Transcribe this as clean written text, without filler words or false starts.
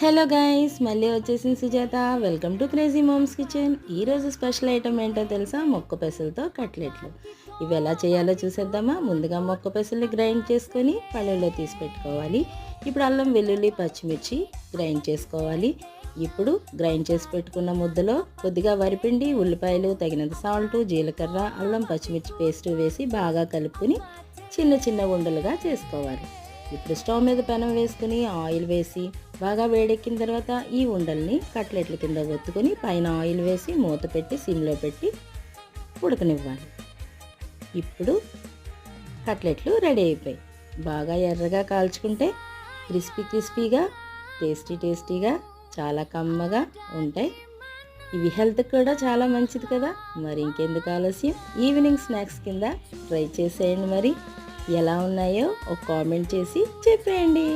Hello guys, మళ్ళీ వచ్చేసింది Sujatha. Welcome to crazy moms kitchen. ఈరోజు స్పెషల్ ఐటమ్ ఏంటో తెలుసా? మొక్క పెసలతో కట్లెట్లు. ఇవి ఎలా చేయాలో చూసేద్దామా? ముందుగా మొక్క పెసల్ని గ్రైండ్ చేసుకొని పళ్ళెల్లో తీసి పెట్టుకోవాలి. ఇప్పుడు అల్లం, వెల్లుల్లి, పచ్చిమిర్చి గ్రైండ్ చేసుకోవాలి. ఇప్పుడు గ్రైండ్ చేసి పెట్టుకున్న ముద్దలో కొద్దిగా వరిపిండి, ఉల్లిపాయలు, తగినంత సాల్ట్, జీలకర్ర, అల్లం, పచ్చిమిర్చి పేస్ట్ వేసి బాగా కలుపుకొని చిన్న చిన్న ఉండలుగా చేసుకోవాలి. ఇప్పుడు స్టవ్ మీద పెనం వేసుకుని ఆయిల్ వేసి బాగా వేడెక్కిన తర్వాత ఈ ఉండల్ని కట్లెట్ల కింద ఒత్తుకొని పైన ఆయిల్ వేసి మూత పెట్టి సిమ్లో పెట్టి ఉడకనివ్వాలి. ఇప్పుడు కట్లెట్లు రెడీ అయిపోయాయి. బాగా ఎర్రగా కాల్చుకుంటే క్రిస్పీగా టేస్టీగా చాలా కమ్మగా ఉంటాయి. ఇవి హెల్త్కి కూడా చాలా మంచిది కదా. మరి ఇంకెందుకు ఆలస్యం, ఈవినింగ్ స్నాక్స్ కింద ట్రై చేసేయండి. మరి ఎలా ఉన్నాయో ఒక కామెంట్ చేసి చెప్పేయండి.